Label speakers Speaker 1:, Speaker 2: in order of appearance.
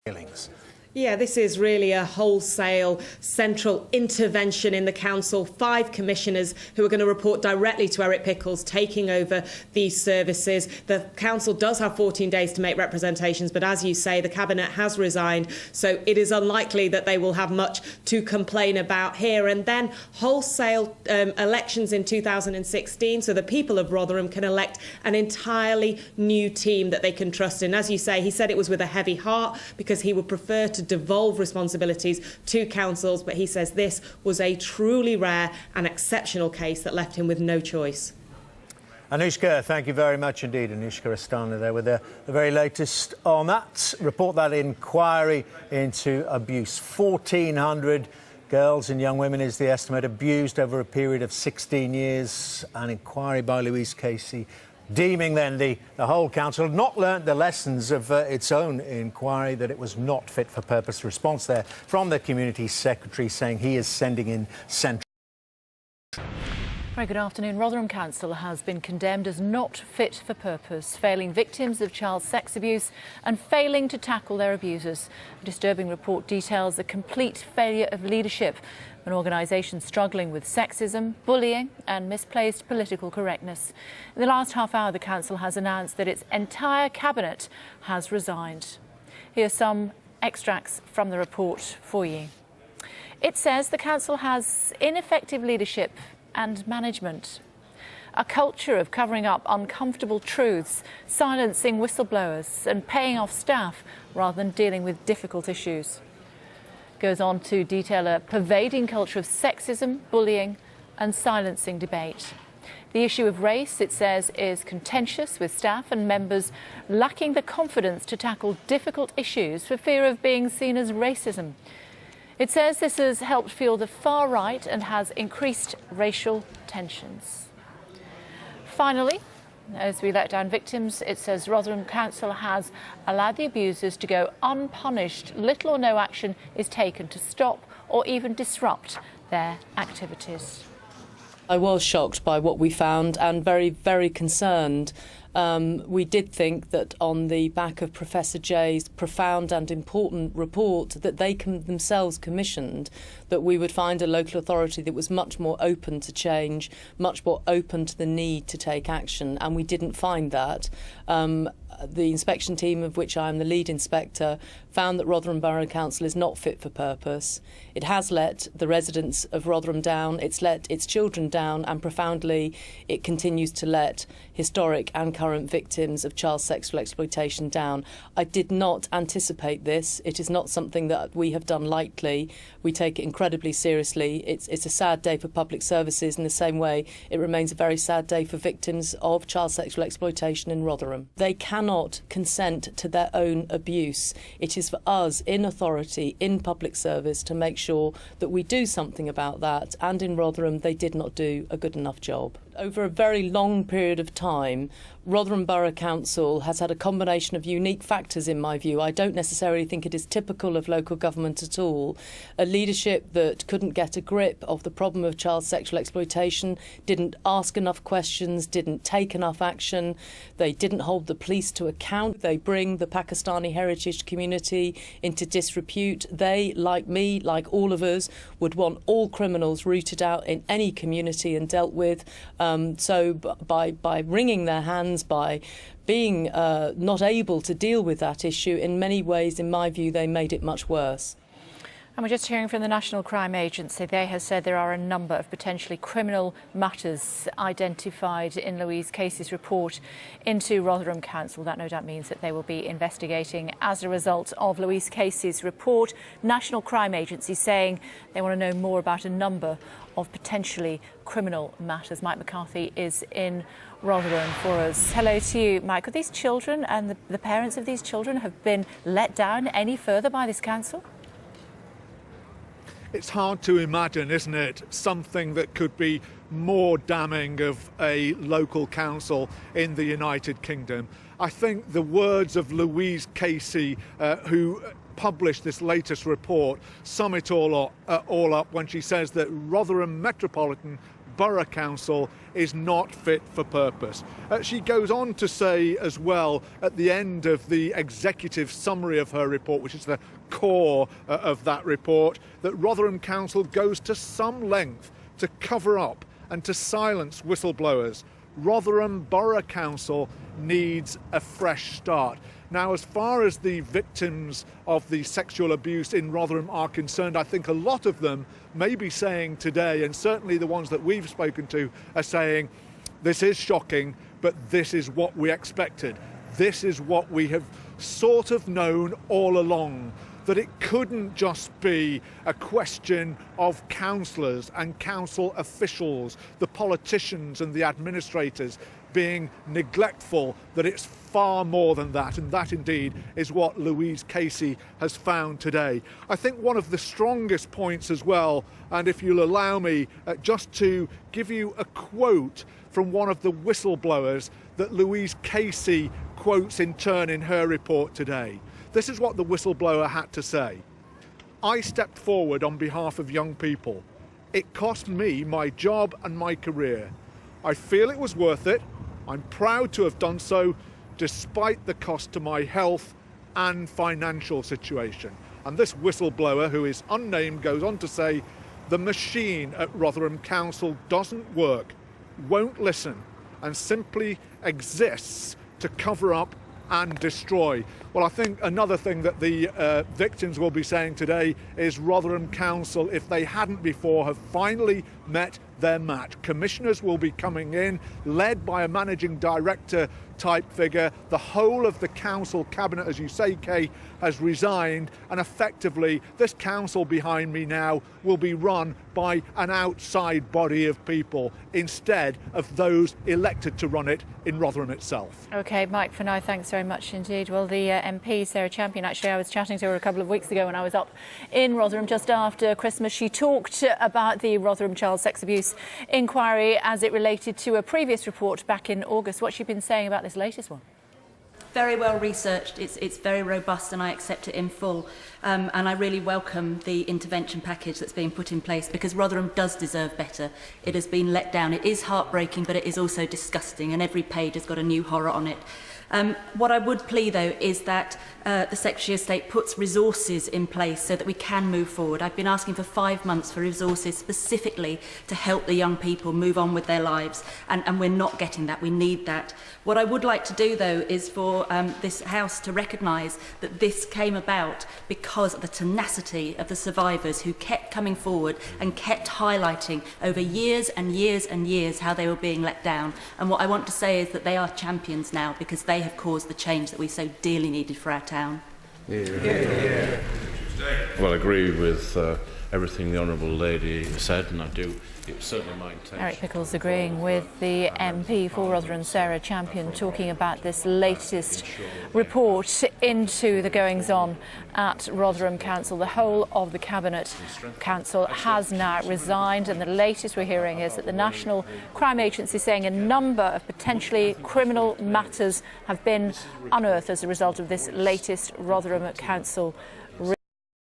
Speaker 1: feelings.
Speaker 2: Yeah, this is really a wholesale central intervention in the council. 5 commissioners who are going to report directly to Eric Pickles taking over these services. The council does have 14 days to make representations, but as you say, the cabinet has resigned, so it is unlikely that they will have much to complain about here. And then wholesale elections in 2016, so the people of Rotherham can elect an entirely new team that they can trust in. As you say, he said it was with a heavy heart because he would prefer to devolve responsibilities to councils, but he says this was a truly rare and exceptional case that left him with no choice.
Speaker 1: Anushka, thank you very much indeed. Anushka Astana there with the very latest on that. Report that inquiry into abuse. 1,400 girls and young women is the estimate abused over a period of 16 years. An inquiry by Louise Casey deeming then the whole council had not learnt the lessons of its own inquiry, that it was not fit for purpose. Response there from the Community Secretary saying he is sending in central.
Speaker 3: Very good afternoon. Rotherham Council has been condemned as not fit for purpose, failing victims of child sex abuse and failing to tackle their abusers. A disturbing report details the complete failure of leadership, an organisation struggling with sexism, bullying and misplaced political correctness. In the last half hour, the council has announced that its entire cabinet has resigned. Here are some extracts from the report for you. It says the council has ineffective leadership and management, a culture of covering up uncomfortable truths, silencing whistleblowers and paying off staff rather than dealing with difficult issues. Goes on to detail a pervading culture of sexism, bullying and silencing debate. The issue of race, it says, is contentious, with staff and members lacking the confidence to tackle difficult issues for fear of being seen as racism. It says this has helped fuel the far right and has increased racial tensions. Finally, as we let down victims, it says Rotherham Council has allowed the abusers to go unpunished. Little or no action is taken to stop or even disrupt their activities.
Speaker 4: I was shocked by what we found and very, very concerned. We did think that on the back of Professor Jay's profound and important report that they themselves commissioned, that we would find a local authority that was much more open to change, much more open to the need to take action, and we didn't find that. The inspection team, of which I am the lead inspector, found that Rotherham Borough Council is not fit for purpose. It has let the residents of Rotherham down, it's let its children down, and profoundly it continues to let historic and current victims of child sexual exploitation down. I did not anticipate this. It is not something that we have done lightly. We take it incredibly seriously. It's a sad day for public services in the same way it remains a very sad day for victims of child sexual exploitation in Rotherham. They cannot consent to their own abuse. It is for us in authority, in public service, to make sure that we do something about that, and in Rotherham they did not do a good enough job. Over a very long period of time, Rotherham Borough Council has had a combination of unique factors in my view. I don't necessarily think it is typical of local government at all. A leadership that couldn't get a grip of the problem of child sexual exploitation, didn't ask enough questions, didn't take enough action. They didn't hold the police to account. They bring the Pakistani heritage community into disrepute. They, like me, like all of us, would want all criminals rooted out in any community and dealt with. So by wringing their hands, by being not able to deal with that issue, in many ways, in my view, they made it much worse.
Speaker 3: And we're just hearing from the National Crime Agency. They have said there are a number of potentially criminal matters identified in Louise Casey's report into Rotherham Council. That no doubt means that they will be investigating as a result of Louise Casey's report. National Crime Agency saying they want to know more about a number of potentially criminal matters. Mike McCarthy is in Rotherham for us. Hello to you, Mike. Could these children and the parents of these children have been let down any further by this council?
Speaker 5: It's hard to imagine, isn't it, something that could be more damning of a local council in the United Kingdom. I think the words of Louise Casey, who published this latest report, sum it all up when she says that Rotherham Metropolitan borough council is not fit for purpose. She goes on to say as well at the end of the executive summary of her report, which is the core of that report, that Rotherham Council goes to some length to cover up and to silence whistleblowers. Rotherham Borough Council needs a fresh start. Now, as far as the victims of the sexual abuse in Rotherham are concerned, I think a lot of them may be saying today, and certainly the ones that we've spoken to are saying, this is shocking, but this is what we expected. This is what we have sort of known all along, that it couldn't just be a question of councillors and council officials, the politicians and the administrators being neglectful, that it's far more than that, and that indeed is what Louise Casey has found today. I think one of the strongest points as well, and if you'll allow me just to give you a quote from one of the whistleblowers that Louise Casey quotes in turn in her report today. This is what the whistleblower had to say. I stepped forward on behalf of young people. It cost me my job and my career. I feel it was worth it. I'm proud to have done so, despite the cost to my health and financial situation. And this whistleblower, who is unnamed, goes on to say, the machine at Rotherham Council doesn't work, won't listen, and simply exists to cover up and destroy. Well, I think another thing that the victims will be saying today is Rotherham Council, if they hadn't before, have finally met their match. Commissioners will be coming in, led by a managing director type figure. The whole of the council cabinet, as you say, Kay, has resigned, and effectively this council behind me now will be run by an outside body of people instead of those elected to run it in Rotherham itself.
Speaker 3: OK, Mike, for now, thanks very much indeed. Well, the MP, Sarah Champion, actually, I was chatting to her a couple of weeks ago when I was up in Rotherham just after Christmas. She talked about the Rotherham child sex abuse inquiry as it related to a previous report back in August. What's she been saying about this latest one?
Speaker 6: Very well researched, it's very robust, and I accept it in full. And I really welcome the intervention package that's being put in place, because Rotherham does deserve better. It has been let down. It is heartbreaking, but it is also disgusting, and every page has got a new horror on it. What I would plea, though, is that the Secretary of State puts resources in place so that we can move forward. I've been asking for 5 months for resources specifically to help the young people move on with their lives, and we're not getting that. We need that. What I would like to do, though, is for this House to recognise that this came about because of the tenacity of the survivors who kept coming forward and kept highlighting over years and years and years how they were being let down. And what I want to say is that they are champions now, because they have caused the change that we so dearly needed for our town.
Speaker 7: Yeah. Well, I agree with everything the Honourable Lady said, and I do. It was certainly my intention.
Speaker 3: Eric Pickles agreeing with the MP for Rotherham, Sarah Champion, talking about this latest report into the goings-on at Rotherham Council. The whole of the Cabinet Council has now resigned, and the latest we're hearing is that the National Crime Agency is saying a number of potentially criminal matters have been unearthed as a result of this latest Rotherham Council